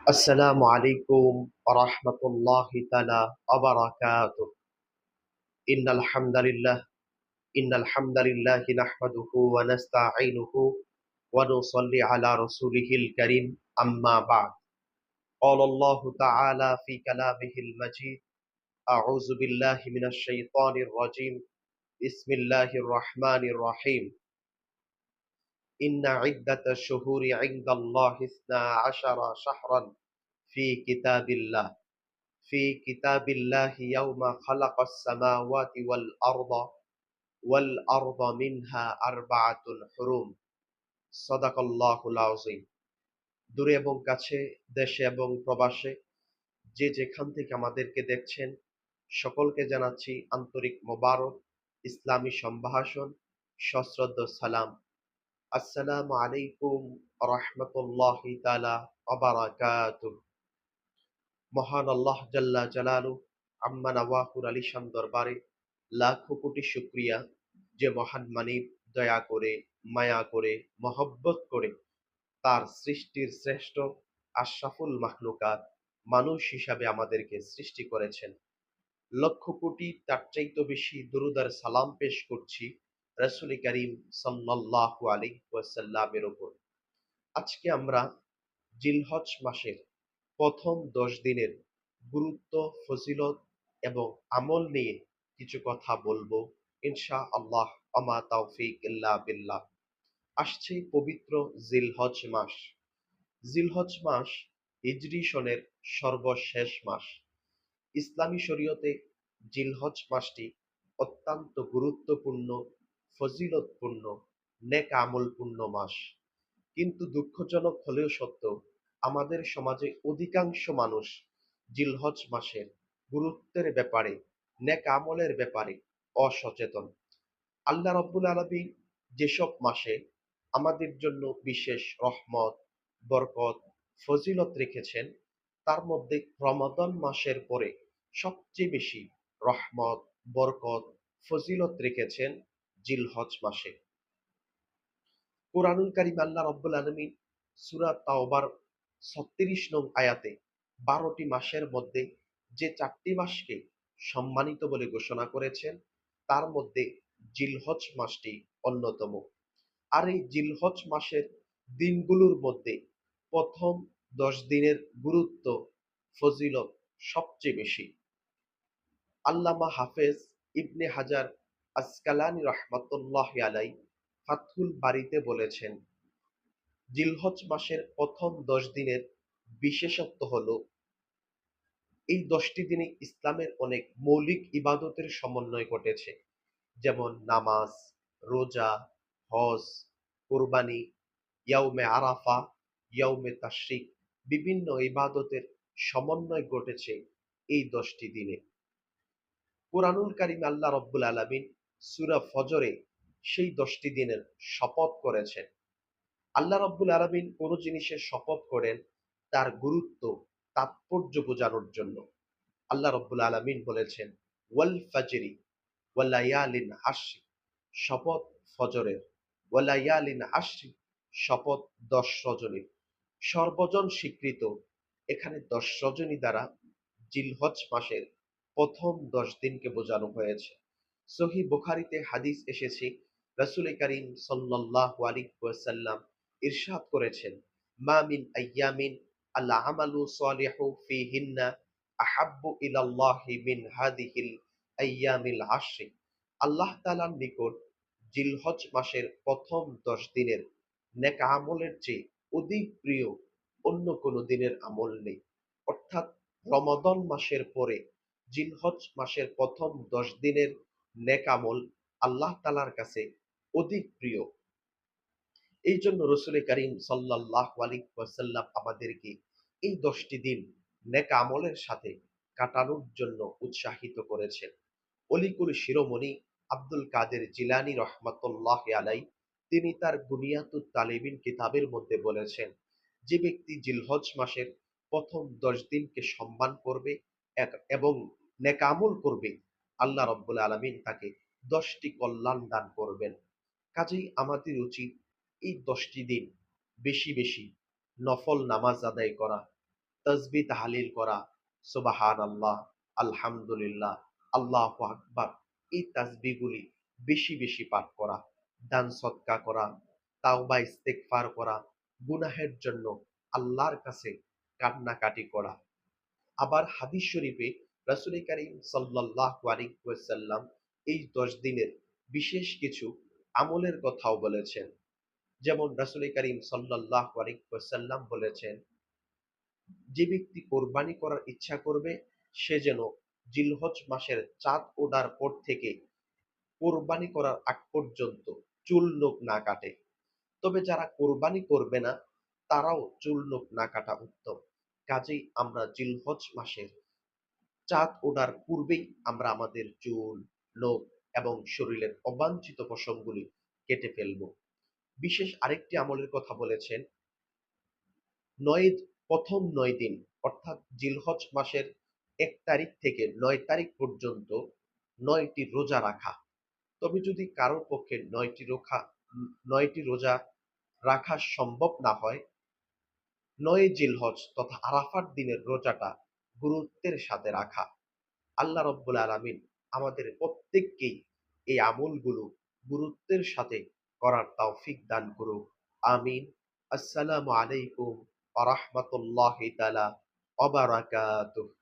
السلام عليكم ورحمة الله تعالى وبركاته. إن الحمد لله نحمده ونستعينه ونصلي على رسوله الكريم. أما بعد، قال الله تعالى في كلامه المجيد: أعوذ بالله من الشيطان الرجيم. بسم الله الرحمن الرحيم. إن عدة الشهور عند الله 12 شهرا في كتاب الله يوم خلق السماوات والأرض منها أربعة حرم. সাদাকাল্লাহুল আযীম। দূরে এবং কাছে, দেশে এবং প্রবাসে যে যেখান থেকে আমাদেরকে দেখছেন, সকলকে জানাচ্ছি আন্তরিক মোবারক ইসলামী সম্ভাষণ, সশ্রদ্ধ সালাম। আসসালামু আলাইকুম রাহমাতুল্লাহি তাআলা ওয়া বারাকাতুহু। মহান আল্লাহ জাল্লা জালালু আম্মা নওয়াহুর আলিশান দরবারে লাখো কোটি শুকরিয়া, যে মহান মানিব দয়া করে, মায়া করে, মহব্বত করে তার সৃষ্টির শ্রেষ্ঠ আশরাফুল মাখলুকাত মানুষ হিসাবে আমাদেরকে সৃষ্টি করেছেন। লক্ষ কোটি তার চাইতে বেশি দুরূদ আর সালাম পেশ করছি রাসূল করিম সাল্লাল্লাহু আলাইহি ওয়াসাল্লামের উপর। আজকে আমরা জিলহজ মাসের প্রথম 10 দিনের গুরুত্ব, ফজিলত এবং আমল নিয়ে কিছু কথা বলবো ইনশাআল্লাহ। আমা তাওফিক ইল্লা বিল্লাহ। আসছে পবিত্র জিলহজ মাস। জিলহজ মাস হিজরি সনের সর্বশেষ মাস। ইসলামী শরীয়তে জিলহজ মাসটি অত্যন্ত গুরুত্বপূর্ণ, ফজিলতপূর্ণ, নেক আমলপূর্ণ মাস। কিন্তু দুঃখজনক হলেও সত্য, আমাদের সমাজে অধিকাংশ মানুষ জিলহজ মাসের গুরুত্বের ব্যাপারে, নেক আমলের ব্যাপারে অসচেতন। আল্লাহ রাব্বুল আলামিন যেসব মাসে আমাদের জন্য বিশেষ রহমত, বরকত, ফজিলত রেখেছেন, তার মধ্যে রমাদান মাসের পরে সবচেয়ে বেশি রহমত, বরকত, ফজিলত রেখেছেন জিলহজ মাসে। কুরআনুল কারীম আল্লাহ রাব্বুল আলামিন সূরা তাওবার 36 নং আয়াতে 12টি মাসের মধ্যে যে 4টি মাসকে সম্মানিত বলে ঘোষণা করেছেন, তার মধ্যে জিলহজ মাসটি অন্যতম। আর এই জিলহজ মাসের দিনগুলোর মধ্যে প্রথম 10 দিনের গুরুত্ব, ফজিলত সবচেয়ে বেশি। আল্লামা হাফেজ ইবনে হাজার আসকালানি রাহমাতুল্লাহি আলাইহি ফাতহুল বারীতে বলেছেন, জিলহজ মাসের প্রথম 10 দিনের বিশেষত্ব হলো এই 10টি দিনে ইসলামের অনেক মৌলিক ইবাদতের সমন্বয় ঘটেছে, যেমন নামাজ, রোজা, হজ, কুরবানি, ইয়াউমে আরাফা, ইয়াউমে তাশরিক, বিভিন্ন ইবাদতের সমন্বয় ঘটেছে এই 10টি দিনে। কুরআনুল কারীমে আল্লাহ রাব্বুল আলামিন সূরা ফজরে সেই 10টি দিনের শপথ করেছেন। আল্লাহ রাব্বুল আলামিন কোন জিনিসের শপথ করেন তার গুরুত্ব, তাৎপর্য বোঝানোর জন্য। আল্লাহ রাব্বুল আলামিন বলেছেন, ওয়াল ফাজরি ওয়া লায়ালিন আশর, শপথ ফজরের, ওয়া লায়ালিন আশর, শপথ 10 রজনীর। সর্বজন স্বীকৃত এখানে 10 রজনী দ্বারা জিলহজ মাসের প্রথম 10 দিনকে বোঝানো হয়েছে। সহিহ বুখারীতে হাদিস এসেছে, রাসূল করিম সাল্লাল্লাহু আলাইহি ওয়াসাল্লাম ইরশাদ করেছেন, মা মিন আইয়ামিন আল আমালু সালিহু ফিহিন্না আহাব্বু ইলাল্লাহি মিন হাদিহিল আইয়ামিল আশর। আল্লাহ তাআলার নিকট জিলহজ মাসের প্রথম 10 দিনের নেক আমলের চেয়ে অধিক প্রিয় অন্য কোনো দিনের আমল নেই। অর্থাৎ রমাদান মাসের পরে জিলহজ মাসের প্রথম 10 দিনের নেক আমল আল্লাহ তাআলার কাছে অধিক প্রিয়। এই জন্য রাসূল করিম সাল্লাল্লাহু আলাইহি ওয়াসাল্লাম আমাদেরকে এই 10টি দিন নেক আমলের সাথে কাটানোর জন্য উৎসাহিত করেছেন। অলিকুল শিরোমণি আব্দুল কাদের জিলানী রহমাতুল্লাহি আলাইহি তিনি তার বুনিয়াতুত তালিবিন কিতাবের মধ্যে বলেছেন, যে ব্যক্তি জিলহজ মাসের প্রথম 10 দিনকে সম্মান করবে এবং নেক আমল করবে, আল্লাহ রাব্বুল আলামিন তাকে 10টি কল্যাণ দান করবেন। কাজেই আমাদের উচিত এই 10টি দিন বেশি বেশি নফল নামাজ আদায় করা, তাসবিহ তাহলিল করা, সুবহানাল্লাহ, আলহামদুলিল্লাহ, আল্লাহু আকবার, এই তাসবিহগুলি বেশি বেশি পাঠ করা, দান সদকা করা, তাওবা ইস্তেগফার করা, গুনাহের জন্য আল্লাহর কাছে কান্নাকাটি করা। আবার হাদিস শরীফে রাসূল করিম সাল্লাল্লাহু আলাইহি ওয়াসাল্লাম এই 10 দিনের বিশেষ কিছু আমলের কথাও বলেছেন। যেমন রাসূল করিম সাল্লাল্লাহু আলাইহি ওয়াসাল্লাম বলেছেন, যে ব্যক্তি কোরবানি করার ইচ্ছা করবে সে যেন জিলহজ মাসের চাঁদ ওঠার পর থেকে কোরবানি করার আগ পর্যন্ত চুল নখ না কাটে। তবে যারা কোরবানি করবে না তারাও চুল নখ না কাটা উত্তম। কাজেই আমরা জিলহজ মাসের চাঁদ ওঠার পূর্বেই আমরা আমাদের চুল, নখ এবং শরীরের অবাঞ্ছিত পশমগুলি কেটে ফেলব। বিশেষ আরেকটি আমলের কথা বলেছেন, নয় প্রথম ৯ দিন অর্থাৎ জিলহজ মাসের ১ তারিখ থেকে ৯ তারিখ পর্যন্ত ৯টি রোজা রাখা। তবে যদি কারোর পক্ষে ৯টি রোজা রাখা সম্ভব না হয়, ৯ জিলহজ তথা আরাফার দিনের রোজাটা গুরুত্বের সাথে রাখা। আল্লাহ রব্বুল আলামিন আমাদের প্রত্যেককেই এই আমলগুলো গুরুত্বের সাথে করার তৌফিক দান করুক। আমিন। আসসালামু আলাইকুম ওয়া রাহমাতুল্লাহি তাআলা ওয়া বারাকাতুহু।